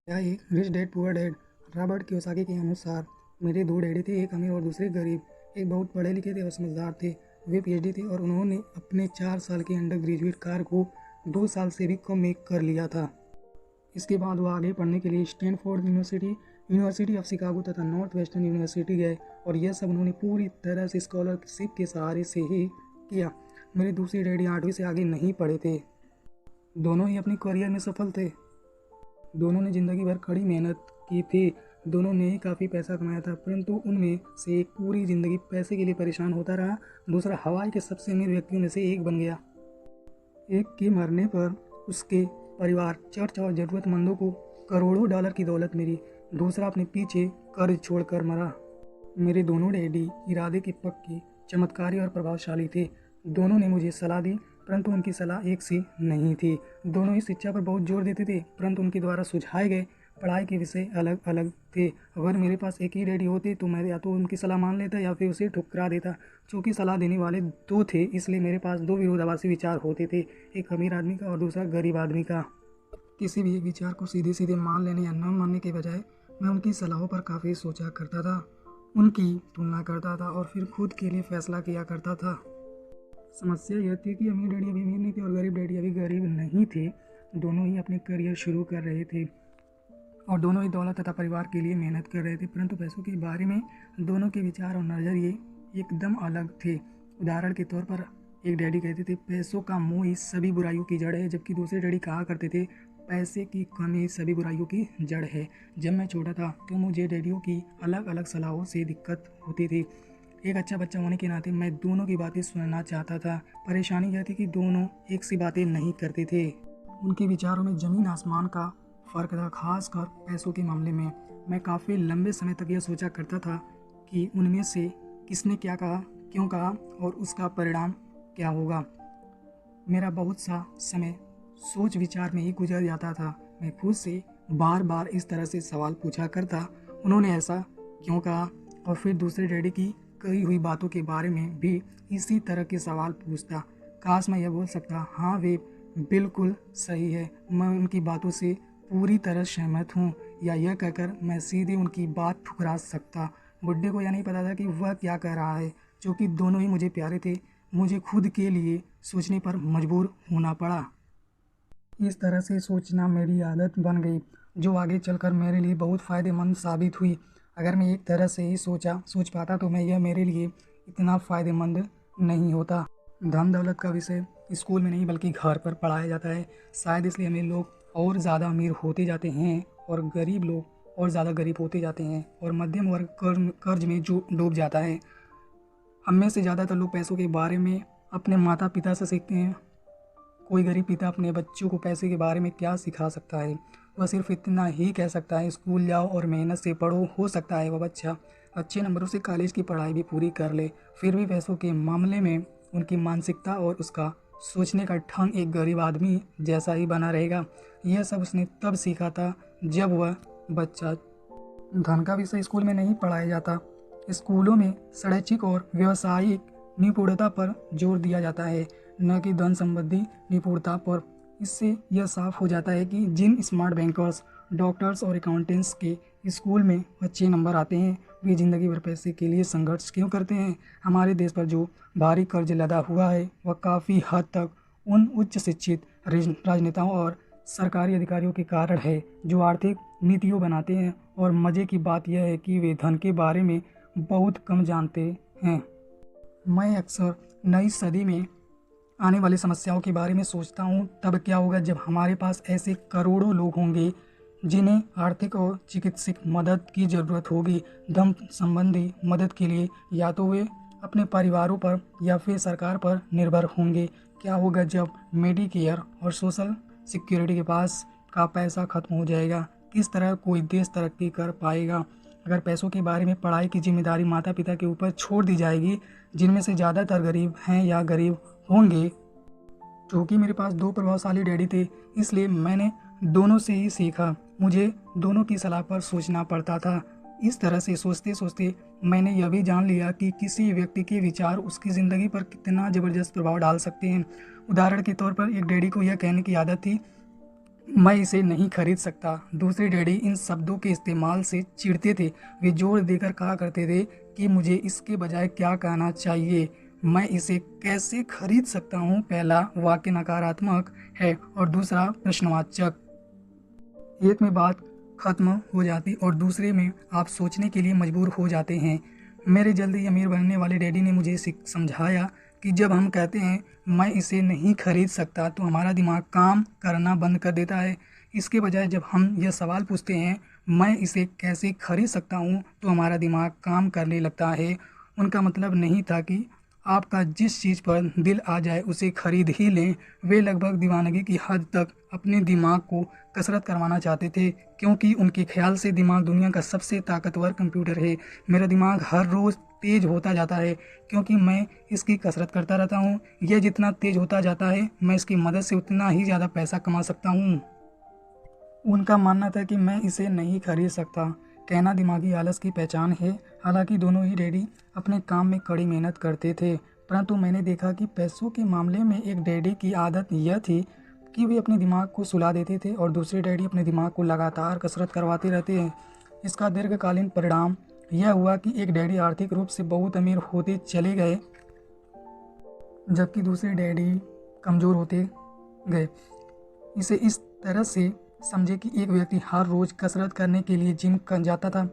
यह एक rich dad poor dad Robert Kiyosaki के अनुसार मेरे दो डैडी थे, एक अमीर और दूसरे गरीब। एक बहुत पढ़े लिखे थे और समझदार थे। वे पीएचडी थे और उन्होंने अपने 4 साल के अंडर ग्रेजुएट कार्य को 2 साल से भी कम में कर लिया था। इसके बाद वो आगे पढ़ने के लिए Stanford university, university of Chicago तथा नॉर्थ वेस्टर्न यूनिवर्सिटी गए और यह सब उन्होंने पूरी तरह से स्कॉलरशिप के सहारे से ही किया। मेरे दूसरे डैडी 8वीं से आगे नहीं पढ़े थे। दोनों ही अपने करियर में सफल थे। दोनों ने ज़िंदगी भर कड़ी मेहनत की थी। दोनों ने ही काफ़ी पैसा कमाया था, परंतु उनमें से एक पूरी ज़िंदगी पैसे के लिए परेशान होता रहा। दूसरा हवाई के सबसे अमीर व्यक्तियों में से एक बन गया। एक के मरने पर उसके परिवार, चर्च और ज़रूरतमंदों को करोड़ों डॉलर की दौलत मिली। दूसरा अपने पीछे कर्ज छोड़कर मरा। मेरे दोनों डैडी इरादे के पक्के, चमत्कारी और प्रभावशाली थे। दोनों ने मुझे सलाह दी, परंतु उनकी सलाह एक सी नहीं थी। दोनों ही शिक्षा पर बहुत जोर देते थे, परंतु उनके द्वारा सुझाए गए पढ़ाई के विषय अलग अलग थे। अगर मेरे पास एक ही डैडी होते तो मैं या तो उनकी सलाह मान लेता या फिर उसे ठुकरा देता। चूँकि सलाह देने वाले दो थे, इसलिए मेरे पास दो विरोधाभासी विचार होते थे, एक अमीर आदमी का और दूसरा गरीब आदमी का। किसी भी एक विचार को सीधे सीधे मान लेने या न मानने के बजाय मैं उनकी सलाहों पर काफ़ी सोचा करता था, उनकी तुलना करता था और फिर खुद के लिए फैसला किया करता था। समस्या यह थी कि अमीर डैडी अभी अमीर नहीं थे और गरीब डैडी अभी गरीब नहीं थे। दोनों ही अपने करियर शुरू कर रहे थे और दोनों ही दौलत तथा परिवार के लिए मेहनत कर रहे थे, परंतु पैसों के बारे में दोनों के विचार और नज़रिए एकदम अलग थे। उदाहरण के तौर पर एक डैडी कहते थे पैसों का मोह ही सभी बुराइयों की जड़ है, जबकि दूसरे डैडी कहा करते थे पैसे की कमी सभी बुराइयों की जड़ है। जब मैं छोटा था तो मुझे डैडियों की अलग अलग सलाहों से दिक्कत होती थी। एक अच्छा बच्चा होने के नाते मैं दोनों की बातें सुनना चाहता था। परेशानी यह थी कि दोनों एक सी बातें नहीं करते थे। उनके विचारों में ज़मीन आसमान का फ़र्क था, खासकर पैसों के मामले में। मैं काफ़ी लंबे समय तक यह सोचा करता था कि उनमें से किसने क्या कहा, क्यों कहा और उसका परिणाम क्या होगा। मेरा बहुत सा समय सोच विचार में ही गुजर जाता था। मैं खुद से बार बार इस तरह से सवाल पूछा करता, उन्होंने ऐसा क्यों कहा, और फिर दूसरे डैडी की कही हुई बातों के बारे में भी इसी तरह के सवाल पूछता। काश मैं यह बोल सकता, हाँ वे बिल्कुल सही है, मैं उनकी बातों से पूरी तरह सहमत हूँ, या यह कहकर मैं सीधे उनकी बात ठुकरा सकता। बुड्ढे को यह नहीं पता था कि वह क्या कह रहा है। क्योंकि दोनों ही मुझे प्यारे थे, मुझे खुद के लिए सोचने पर मजबूर होना पड़ा। इस तरह से सोचना मेरी आदत बन गई, जो आगे चलकर मेरे लिए बहुत फ़ायदेमंद साबित हुई। अगर मैं एक तरह से ही सोच पाता तो मैं यह मेरे लिए इतना फ़ायदेमंद नहीं होता। धन दौलत का विषय स्कूल में नहीं बल्कि घर पर पढ़ाया जाता है। शायद इसलिए अमीर लोग और ज़्यादा अमीर होते जाते हैं और गरीब लोग और ज़्यादा गरीब होते जाते हैं और मध्यम वर्ग कर्ज में जो डूब जाता है। हम में से ज़्यादातर लोग पैसों के बारे में अपने माता पिता से सीखते हैं। कोई गरीब पिता अपने बच्चों को पैसे के बारे में क्या सिखा सकता है? वह सिर्फ इतना ही कह सकता है स्कूल जाओ और मेहनत से पढ़ो। हो सकता है वह बच्चा अच्छे नंबरों से कॉलेज की पढ़ाई भी पूरी कर ले, फिर भी पैसों के मामले में उनकी मानसिकता और उसका सोचने का ढंग एक गरीब आदमी जैसा ही बना रहेगा। यह सब उसने तब सीखा था जब वह बच्चा। धन का विषय स्कूल में नहीं पढ़ाया जाता। स्कूलों में शैक्षिक और व्यावसायिक निपुणता पर जोर दिया जाता है, न कि धन संबंधी निपुणता पर। इससे यह साफ हो जाता है कि जिन स्मार्ट बैंकर्स, डॉक्टर्स और अकाउंटेंट्स के स्कूल में अच्छे नंबर आते हैं, वे ज़िंदगी भर पैसे के लिए संघर्ष क्यों करते हैं। हमारे देश पर जो भारी कर्ज लदा हुआ है वह काफ़ी हद तक उन उच्च शिक्षित राजनेताओं और सरकारी अधिकारियों के कारण है जो आर्थिक नीतियों बनाते हैं। और मज़े की बात यह है कि वे धन के बारे में बहुत कम जानते हैं। मैं अक्सर नई सदी में आने वाली समस्याओं के बारे में सोचता हूँ। तब क्या होगा जब हमारे पास ऐसे करोड़ों लोग होंगे जिन्हें आर्थिक और चिकित्सक मदद की ज़रूरत होगी। धन संबंधी मदद के लिए या तो वे अपने परिवारों पर या फिर सरकार पर निर्भर होंगे। क्या होगा जब मेडिकेयर और सोशल सिक्योरिटी के पास का पैसा खत्म हो जाएगा? किस तरह कोई देश तरक्की कर पाएगा? अगर पैसों के बारे में पढ़ाई की जिम्मेदारी माता पिता के ऊपर छोड़ दी जाएगी, जिनमें से ज़्यादातर गरीब हैं या गरीब होंगे। क्योंकि मेरे पास दो प्रभावशाली डैडी थे, इसलिए मैंने दोनों से ही सीखा। मुझे दोनों की सलाह पर सोचना पड़ता था। इस तरह से सोचते सोचते मैंने यह भी जान लिया कि किसी व्यक्ति के विचार उसकी ज़िंदगी पर कितना ज़बरदस्त प्रभाव डाल सकते हैं। उदाहरण के तौर पर एक डैडी को यह कहने की आदत थी मैं इसे नहीं खरीद सकता। दूसरे डैडी इन शब्दों के इस्तेमाल से चिढ़ते थे। वे जोर देकर कहा करते थे कि मुझे इसके बजाय क्या कहना चाहिए, मैं इसे कैसे खरीद सकता हूँ। पहला वाक्य नकारात्मक है और दूसरा प्रश्नवाचक। एक में बात खत्म हो जाती और दूसरे में आप सोचने के लिए मजबूर हो जाते हैं। मेरे जल्दी अमीर बनने वाले डैडी ने मुझे समझाया कि जब हम कहते हैं मैं इसे नहीं खरीद सकता तो हमारा दिमाग काम करना बंद कर देता है। इसके बजाय जब हम यह सवाल पूछते हैं मैं इसे कैसे खरीद सकता हूँ तो हमारा दिमाग काम करने लगता है। उनका मतलब नहीं था कि आपका जिस चीज़ पर दिल आ जाए उसे खरीद ही लें। वे लगभग दीवानगी की हद तक अपने दिमाग को कसरत करवाना चाहते थे, क्योंकि उनके ख्याल से दिमाग दुनिया का सबसे ताकतवर कंप्यूटर है। मेरा दिमाग हर रोज़ तेज़ होता जाता है क्योंकि मैं इसकी कसरत करता रहता हूँ। यह जितना तेज़ होता जाता है मैं इसकी मदद से उतना ही ज़्यादा पैसा कमा सकता हूँ। उनका मानना था कि मैं इसे नहीं खरीद सकता। कहना दिमागी आलस की पहचान है। हालांकि दोनों ही डैडी अपने काम में कड़ी मेहनत करते थे, परंतु मैंने देखा कि पैसों के मामले में एक डैडी की आदत यह थी कि वे अपने दिमाग को सुला देते थे और दूसरे डैडी अपने दिमाग को लगातार कसरत करवाते रहते हैं। इसका दीर्घकालीन परिणाम यह हुआ कि एक डैडी आर्थिक रूप से बहुत अमीर होते चले गए, जबकि दूसरे डैडी कमज़ोर होते गए। इसे इस तरह से समझे कि एक व्यक्ति हर रोज़ कसरत करने के लिए जिम कर जाता था,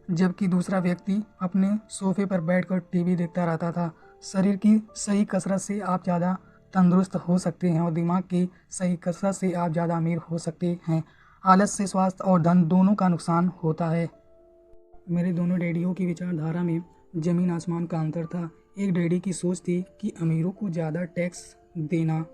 जबकि दूसरा व्यक्ति अपने सोफे पर बैठकर टीवी देखता रहता था। शरीर की सही कसरत से आप ज़्यादा तंदुरुस्त हो सकते हैं और दिमाग की सही कसरत से आप ज़्यादा अमीर हो सकते हैं। आलस से स्वास्थ्य और धन दोनों का नुकसान होता है। मेरे दोनों डैडियों की विचारधारा में ज़मीन आसमान का अंतर था। एक डैडी की सोच थी कि अमीरों को ज़्यादा टैक्स देना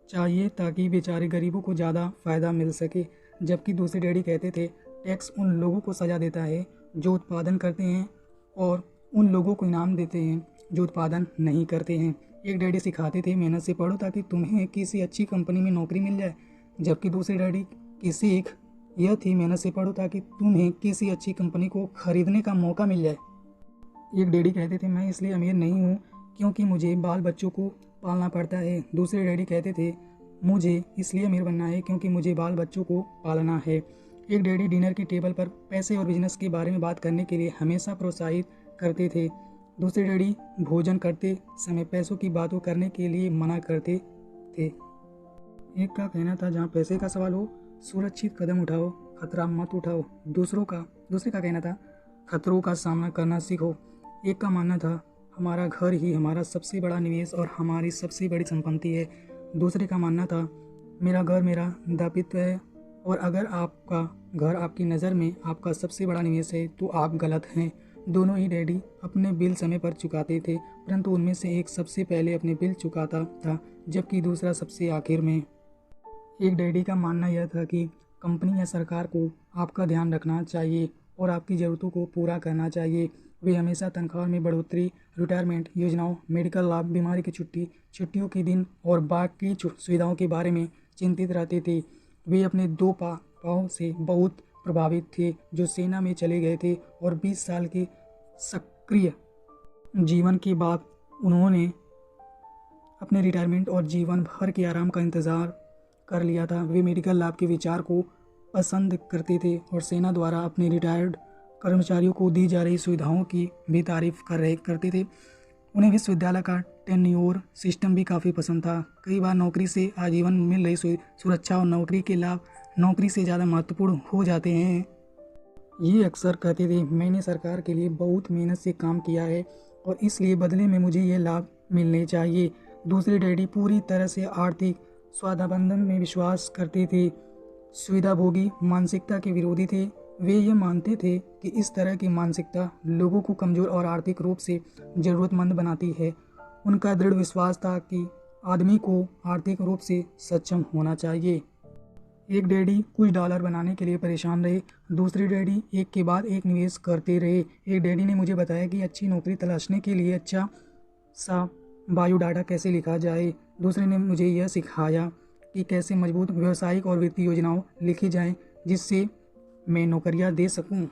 चाहिए ताकि बेचारे गरीबों को ज़्यादा फ़ायदा मिल सके, जबकि दूसरे डैडी कहते थे टैक्स उन लोगों को सजा देता है जो उत्पादन करते हैं और उन लोगों को इनाम देते हैं जो उत्पादन नहीं करते हैं। एक डैडी सिखाते थे मेहनत से पढ़ो ताकि तुम्हें किसी अच्छी कंपनी में नौकरी मिल जाए, जबकि दूसरे डैडी की सीख यह थी मेहनत से पढ़ो ताकि तुम्हें किसी अच्छी कंपनी को खरीदने का मौका मिल जाए। एक डैडी कहते थे मैं इसलिए अमीर नहीं हूँ क्योंकि मुझे बाल बच्चों को पालना पड़ता है। दूसरे डैडी कहते थे मुझे इसलिए अमीर बनना है क्योंकि मुझे बाल बच्चों को पालना है। एक डैडी डिनर की टेबल पर पैसे और बिजनेस के बारे में बात करने के लिए हमेशा प्रोत्साहित करते थे। दूसरे डैडी भोजन करते समय पैसों की बातों करने के लिए मना करते थे। एक का कहना था जहाँ पैसे का सवाल हो सुरक्षित कदम उठाओ, खतरा मत उठाओ। दूसरे का कहना था खतरों का सामना करना सीखो। एक का मानना था हमारा घर ही हमारा सबसे बड़ा निवेश और हमारी सबसे बड़ी संपत्ति है। दूसरे का मानना था मेरा घर मेरा दायित्व है और अगर आपका घर आपकी नज़र में आपका सबसे बड़ा निवेश है तो आप गलत हैं। दोनों ही डैडी अपने बिल समय पर चुकाते थे, परंतु उनमें से एक सबसे पहले अपने बिल चुकाता था जबकि दूसरा सबसे आखिर में। एक डैडी का मानना यह था कि कंपनी या सरकार को आपका ध्यान रखना चाहिए और आपकी ज़रूरतों को पूरा करना चाहिए। वे हमेशा तनख्वाह में बढ़ोतरी, रिटायरमेंट योजनाओं, मेडिकल लाभ, बीमारी की छुट्टियों के दिन और बाकी सुविधाओं के बारे में चिंतित रहते थे। वे अपने दो पापों से बहुत प्रभावित थे जो सेना में चले गए थे और 20 साल के सक्रिय जीवन के बाद उन्होंने अपने रिटायरमेंट और जीवन भर के आराम का इंतज़ार कर लिया था। वे मेडिकल लाभ के विचार को पसंद करते थे और सेना द्वारा अपने रिटायर्ड कर्मचारियों को दी जा रही सुविधाओं की भी तारीफ करते थे। उन्हें विश्वविद्यालय का टेन्योर सिस्टम भी काफ़ी पसंद था। कई बार नौकरी से आजीवन मिल रही सुरक्षा और नौकरी के लाभ नौकरी से ज़्यादा महत्वपूर्ण हो जाते हैं। ये अक्सर कहते थे मैंने सरकार के लिए बहुत मेहनत से काम किया है और इसलिए बदले में मुझे ये लाभ मिलने चाहिए। दूसरे डैडी पूरी तरह से आर्थिक स्वावलंबन में विश्वास करते थे, सुविधाभोगी मानसिकता के विरोधी थे। वे ये मानते थे कि इस तरह की मानसिकता लोगों को कमज़ोर और आर्थिक रूप से ज़रूरतमंद बनाती है। उनका दृढ़ विश्वास था कि आदमी को आर्थिक रूप से सक्षम होना चाहिए। एक डैडी कुछ डॉलर बनाने के लिए परेशान रहे, दूसरे डैडी एक के बाद एक निवेश करते रहे। एक डैडी ने मुझे बताया कि अच्छी नौकरी तलाशने के लिए अच्छा सा बायोडाटा कैसे लिखा जाए। दूसरे ने मुझे यह सिखाया कि कैसे मजबूत व्यावसायिक और वित्तीय योजनाओं लिखी जाएं जिससे मैं नौकरियां दे सकूं।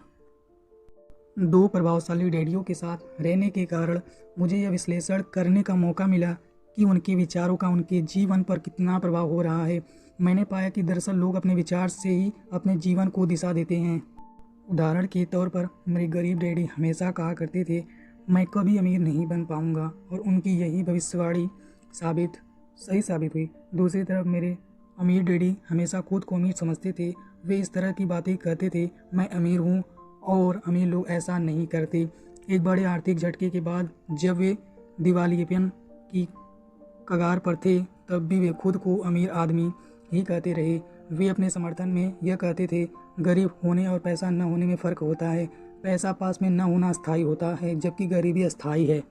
दो प्रभावशाली डैडियों के साथ रहने के कारण मुझे यह विश्लेषण करने का मौका मिला कि उनके विचारों का उनके जीवन पर कितना प्रभाव हो रहा है। मैंने पाया कि दरअसल लोग अपने विचार से ही अपने जीवन को दिशा देते हैं। उदाहरण के तौर पर मेरे गरीब डैडी हमेशा कहा करते थे, मैं कभी अमीर नहीं बन पाऊंगा, और उनकी यही भविष्यवाणी सही साबित हुई। दूसरी तरफ मेरे अमीर डैडी हमेशा खुद को अमीर समझते थे। वे इस तरह की बातें कहते थे, मैं अमीर हूँ और अमीर लोग ऐसा नहीं करते। एक बड़े आर्थिक झटके के बाद जब वे दिवालियेपन की कगार पर थे, तब भी वे खुद को अमीर आदमी ही कहते रहे। वे अपने समर्थन में यह कहते थे, गरीब होने और पैसा न होने में फ़र्क होता है। पैसा पास में न होना स्थायी होता है, जबकि गरीबी अस्थायी है।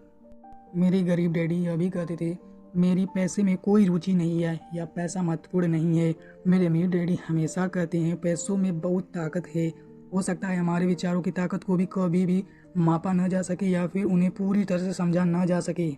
मेरे गरीब डैडी यह भी कहते थे, मेरी पैसे में कोई रुचि नहीं है या पैसा महत्वपूर्ण नहीं है। मेरे अमीर डैडी हमेशा कहते हैं, पैसों में बहुत ताकत है। हो सकता है हमारे विचारों की ताकत को भी कभी भी मापा न जा सके या फिर उन्हें पूरी तरह से समझा न जा सके।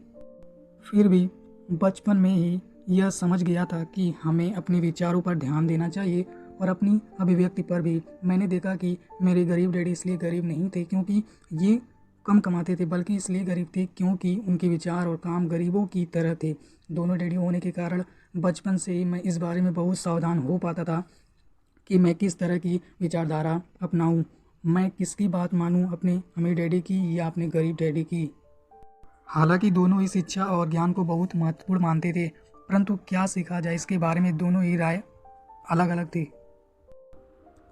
फिर भी बचपन में ही यह समझ गया था कि हमें अपने विचारों पर ध्यान देना चाहिए और अपनी अभिव्यक्ति पर भी। मैंने देखा कि मेरे गरीब डैडी इसलिए गरीब नहीं थे क्योंकि ये कम कमाते थे, बल्कि इसलिए गरीब थे क्योंकि उनके विचार और काम गरीबों की तरह थे। दोनों डैडी होने के कारण बचपन से ही मैं इस बारे में बहुत सावधान हो पाता था कि मैं किस तरह की विचारधारा अपनाऊं। मैं किसकी बात मानूं, अपने अमीर डैडी की या अपने गरीब डैडी की। हालांकि दोनों ही शिक्षा और ज्ञान को बहुत महत्वपूर्ण मानते थे, परंतु क्या सीखा जाए इसके बारे में दोनों ही राय अलग अलग थी।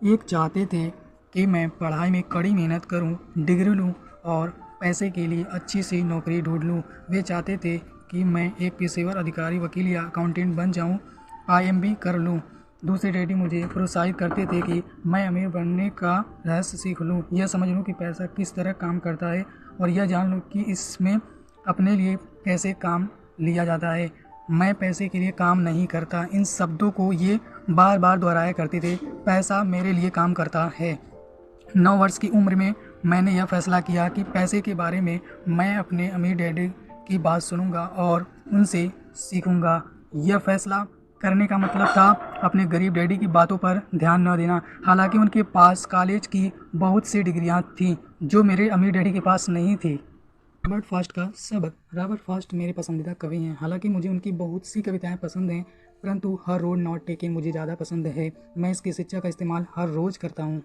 एक चाहते थे कि मैं पढ़ाई में कड़ी मेहनत करूं, डिग्री लूं और पैसे के लिए अच्छी सी नौकरी ढूंढ लूं। वे चाहते थे कि मैं एक पेशेवर अधिकारी, वकील या अकाउंटेंट बन जाऊं, IMB कर लूं। दूसरे डैडी मुझे प्रोत्साहित करते थे कि मैं अमीर बनने का रहस्य सीख लूं, यह समझ लूं कि पैसा किस तरह काम करता है और यह जान लूं कि इसमें अपने लिए कैसे काम लिया जाता है। मैं पैसे के लिए काम नहीं करता, इन शब्दों को ये बार बार दोहराया करते थे। पैसा मेरे लिए काम करता है। 9 वर्ष की उम्र में मैंने यह फैसला किया कि पैसे के बारे में मैं अपने अमीर डैडी की बात सुनूंगा और उनसे सीखूंगा। यह फैसला करने का मतलब था अपने गरीब डैडी की बातों पर ध्यान न देना। हालांकि उनके पास कॉलेज की बहुत सी डिग्रियां थीं जो मेरे अमीर डैडी के पास नहीं थी। रॉबर्ट फ्रॉस्ट का सबक। रॉबर्ट फ्रॉस्ट मेरे पसंदीदा कवि हैं। हालांकि मुझे उनकी बहुत सी कविताएं पसंद हैं, परंतु हर रोड नॉट टेकन मुझे ज़्यादा पसंद है। मैं इसकी शिक्षा का इस्तेमाल हर रोज़ करता हूँ।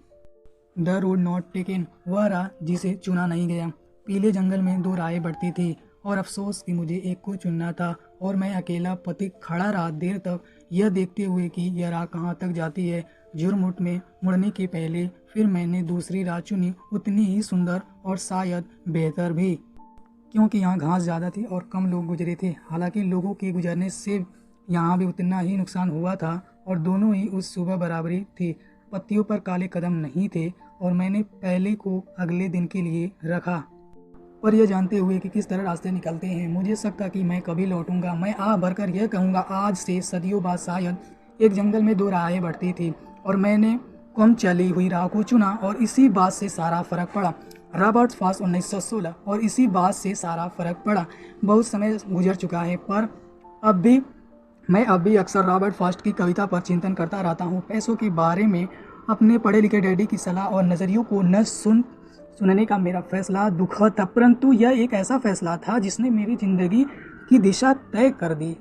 द रोड नॉट टेकन, वह राह जिसे चुना नहीं गया। पीले जंगल में 2 राहें बढ़ती थी और अफसोस कि मुझे एक को चुनना था, और मैं अकेला पथिक खड़ा रहा देर तक, यह देखते हुए कि यह राह कहाँ तक जाती है। झुरमुट में मुड़ने के पहले फिर मैंने दूसरी राह चुनी, उतनी ही सुंदर और शायद बेहतर भी, क्योंकि यहाँ घास ज़्यादा थी और कम लोग गुजरे थे। हालांकि लोगों के गुजरने से यहाँ भी उतना ही नुकसान हुआ था और दोनों ही उस सुबह बराबरी थी। पत्तियों पर काले कदम नहीं थे और मैंने पहले को अगले दिन के लिए रखा, पर यह जानते हुए कि किस तरह रास्ते निकलते हैं। मुझे शक था कि मैं कभी लौटूंगा। मैं आह भरकर यह कहूँगा, आज से सदियों बाद शायद एक जंगल में 2 राहें बढ़ती थी और मैंने कम चली हुई राह को चुना और इसी बात से सारा फर्क पड़ा। Robert Frost 1916। और इसी बात से सारा फर्क पड़ा। बहुत समय गुजर चुका है, पर मैं अब भी अक्सर रॉबर्ट फ्रॉस्ट की कविता पर चिंतन करता रहता हूँ। पैसों के बारे में अपने पढ़े लिखे डैडी की सलाह और नज़रियों को न सुनने का मेरा फैसला दुखद था, परंतु यह एक ऐसा फैसला था जिसने मेरी ज़िंदगी की दिशा तय कर दी।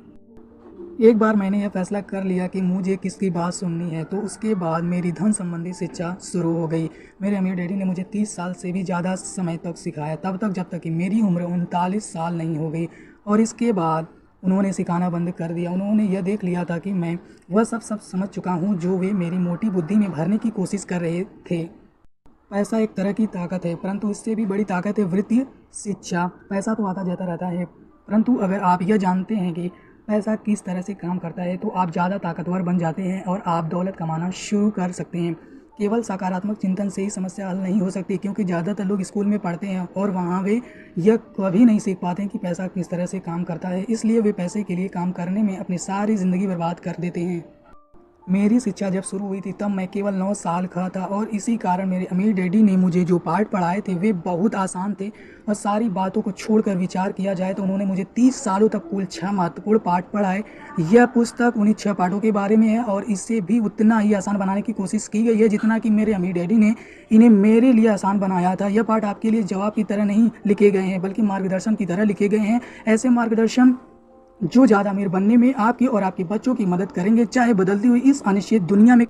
एक बार मैंने यह फैसला कर लिया कि मुझे किसकी बात सुननी है, तो उसके बाद मेरी धन संबंधी शिक्षा शुरू हो गई। मेरे अमीर डैडी ने मुझे 30 साल से भी ज़्यादा समय तक सिखाया, तब तक जब तक कि मेरी उम्र 39 साल नहीं हो गई, और इसके बाद उन्होंने सिखाना बंद कर दिया। उन्होंने यह देख लिया था कि मैं वह सब समझ चुका हूँ जो वे मेरी मोटी बुद्धि में भरने की कोशिश कर रहे थे। पैसा एक तरह की ताकत है, परंतु इससे भी बड़ी ताकत है वित्तीय शिक्षा। पैसा तो आता जाता रहता है, परंतु अगर आप यह जानते हैं कि पैसा किस तरह से काम करता है तो आप ज़्यादा ताकतवर बन जाते हैं और आप दौलत कमाना शुरू कर सकते हैं। केवल सकारात्मक चिंतन से ही समस्या हल नहीं हो सकती, क्योंकि ज़्यादातर लोग स्कूल में पढ़ते हैं और वहाँ वे यह कभी नहीं सीख पाते कि पैसा किस तरह से काम करता है। इसलिए वे पैसे के लिए काम करने में अपनी सारी ज़िंदगी बर्बाद कर देते हैं। मेरी शिक्षा जब शुरू हुई थी तब मैं केवल 9 साल का था, और इसी कारण मेरे अमीर डैडी ने मुझे जो पाठ पढ़ाए थे वे बहुत आसान थे, और सारी बातों को छोड़कर विचार किया जाए तो उन्होंने मुझे 30 सालों तक कुल 6 महत्वपूर्ण पाठ पढ़ाए। यह पुस्तक उन्हीं 6 पाठों के बारे में है और इसे भी उतना ही आसान बनाने की कोशिश की गई है जितना कि मेरे अमीर डैडी ने इन्हें मेरे लिए आसान बनाया था। यह पाठ आपके लिए जवाब की तरह नहीं लिखे गए हैं, बल्कि मार्गदर्शन की तरह लिखे गए हैं। ऐसे मार्गदर्शन जो ज़्यादा अमीर बनने में आपकी और आपके बच्चों की मदद करेंगे, चाहे बदलती हुई इस अनिश्चित दुनिया में